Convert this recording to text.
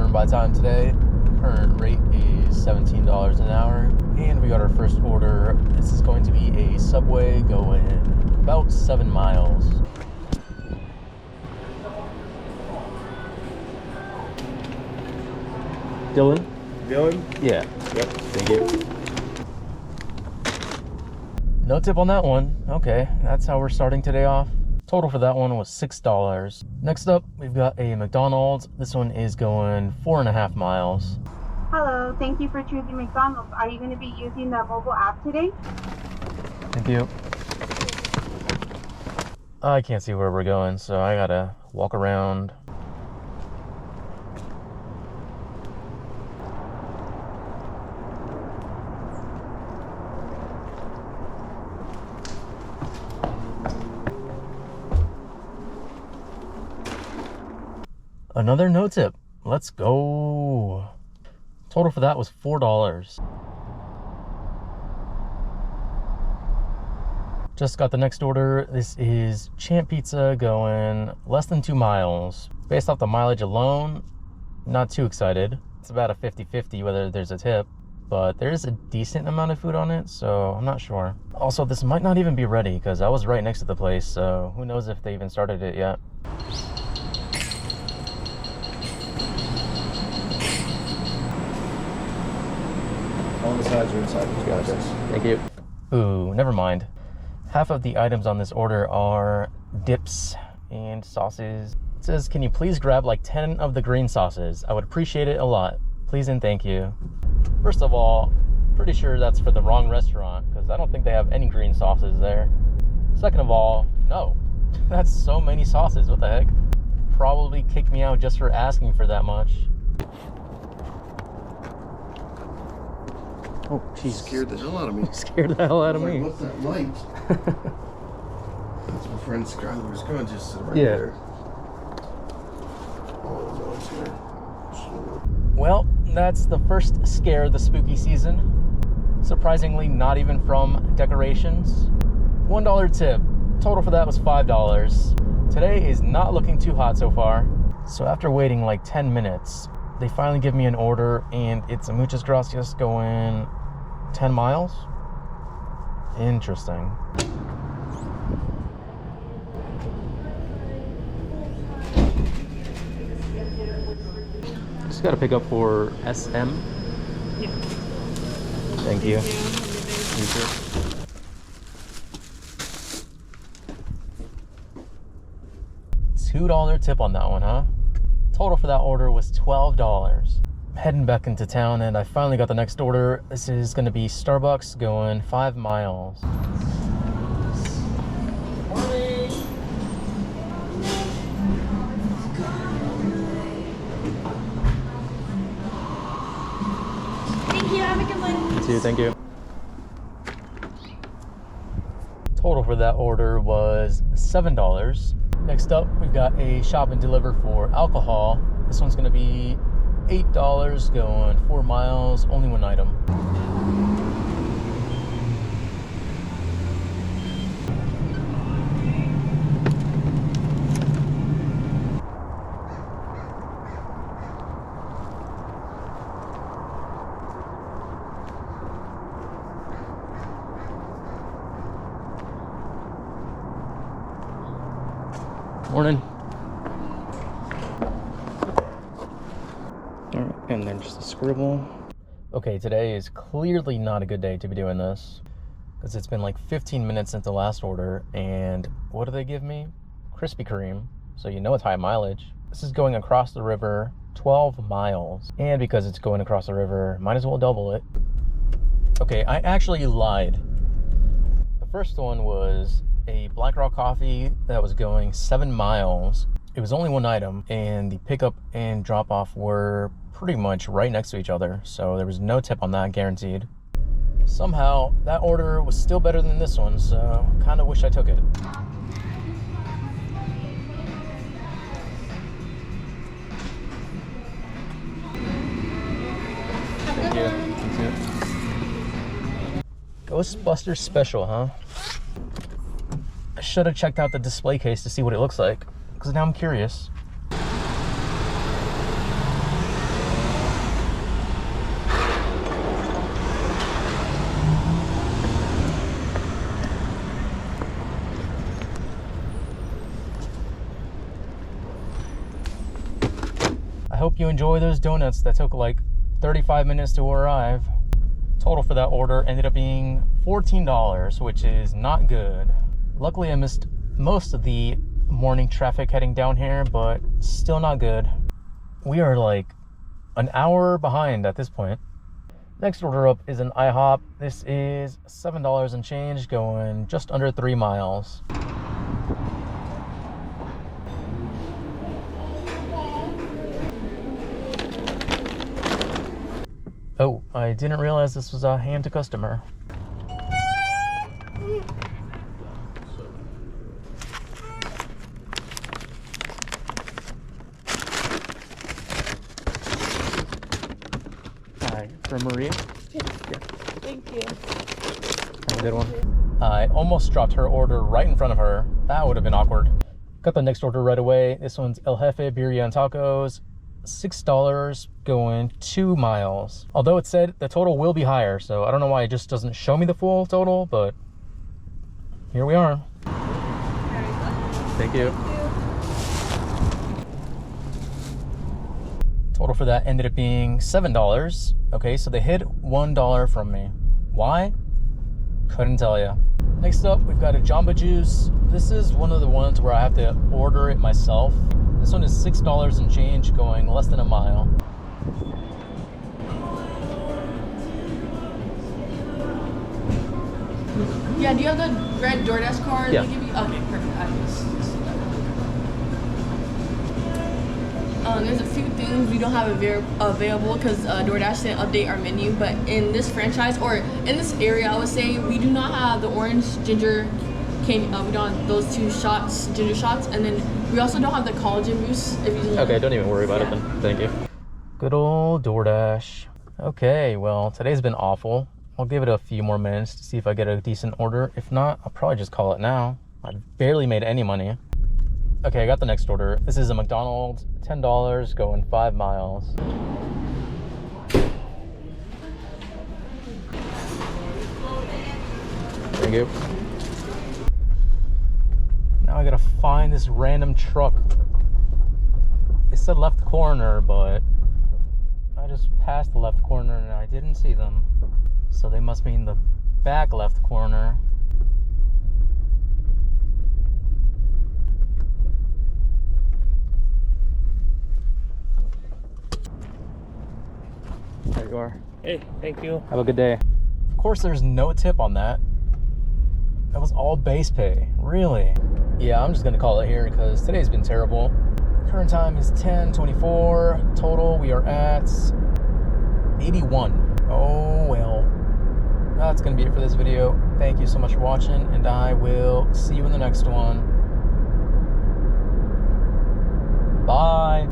earn by time today. Current rate is $17 an hour. And we got our first order. This is going to be a Subway going about 7 miles. Dylan? Dylan? Yeah. Yep. Thank you. No tip on that one. Okay, that's how we're starting today off. Total for that one was $6. Next up, we've got a McDonald's. This one is going 4.5 miles. Hello, thank you for choosing McDonald's. Are you going to be using the mobile app today? Thank you. I can't see where we're going, so I gotta walk around. Another no tip. Let's go. Total for that was $4. Just got the next order. This is Champ Pizza going less than 2 miles. Based off the mileage alone, not too excited. It's about a 50-50 whether there's a tip, but there is a decent amount of food on it, so I'm not sure. Also, this might not even be ready because I was right next to the place, so who knows if they even started it yet. On the sides or inside? Gotcha. Thank you. Ooh, never mind. Half of the items on this order are dips and sauces. It says, can you please grab like 10 of the green sauces? I would appreciate it a lot. Please and thank you. First of all, pretty sure that's for the wrong restaurant because I don't think they have any green sauces there. Second of all, no. That's so many sauces. What the heck? Probably kick me out just for asking for that much. Oh, jeez. Scared the hell out of me. Scared the hell out of me. What's that light? That's my friend Skylar's going to just sit right Yeah. there. Oh, no, it's here. Well, that's the first scare of the spooky season. Surprisingly, not even from decorations. $1 tip. Total for that was $5. Today is not looking too hot so far. So after waiting like 10 minutes, they finally give me an order, and it's a muchas gracias going 10 miles. Interesting. Just got to pick up for SM. Yeah. Thank you. $2 tip on that one, huh? Total for that order was $12. Heading back into town, and I finally got the next order. This is going to be Starbucks going 5 miles. Morning. Thank you. Have a good one. You too, thank you. Total for that order was $7. Next up, we've got a shop and deliver for alcohol. This one's going to be $8 going 4 miles, only one item. Morning. Alright, and then just a scribble. Okay, today is clearly not a good day to be doing this because it's been like 15 minutes since the last order, and what do they give me? Krispy Kreme, so you know it's high mileage. This is going across the river 12 miles, and because it's going across the river, might as well double it. Okay, I actually lied. The first one was a Black Rock coffee that was going 7 miles. It was only one item, and the pickup and drop off were pretty much right next to each other, so there was no tip on that, guaranteed. Somehow that order was still better than this one, so kind of wish I took it. Thank you. Thank you. Ghostbusters special, huh? I should have checked out the display case to see what it looks like, because now I'm curious. hope you enjoy those donuts that took like 35 minutes to arrive. Total for that order ended up being $14, which is not good. Luckily, I missed most of the morning traffic heading down here, but still not good. We are like an hour behind at this point. Next order up is an IHOP. This is $7 and change, going just under 3 miles. Oh, I didn't realize this was a hand to customer. Hi, from Maria? Yeah. Thank you. Have a good one. I almost dropped her order right in front of her. That would have been awkward. Got the next order right away. This one's El Jefe Birria and Tacos. $6 going 2 miles. Although it said the total will be higher, so I don't know why it just doesn't show me the full total, but here we are. Thank you. Total for that ended up being $7. Okay, so they hid $1 from me. Why? Couldn't tell you. Next up, we've got a Jamba Juice. This is one of the ones where I have to order it myself. This one is $6 and change, going less than a mile. Yeah, do you have the red DoorDash card? Yeah. They give you? Okay, perfect. There's a few things we don't have available because DoorDash didn't update our menu, but in this franchise, or in this area, I would say we do not have the orange ginger we don't have those 2 shots, ginger shots, and then we also don't have the collagen mousse. Okay, don't even worry about it then. Thank you. Good old DoorDash. Okay, well, today's been awful. I'll give it a few more minutes to see if I get a decent order. If not, I'll probably just call it now. I've barely made any money. Okay, I got the next order. This is a McDonald's, $10, going 5 miles. Thank you. Now I gotta find this random truck. It said left corner, but I just passed the left corner and I didn't see them. So they must mean the back left corner. There you are. Hey, thank you. Have a good day. Of course, there's no tip on that. That was all base pay. Really? Yeah, I'm just gonna call it here because today's been terrible. Current time is 10:24. Total, we are at 81. Oh well. That's gonna be it for this video. Thank you so much for watching, and I will see you in the next one. Bye.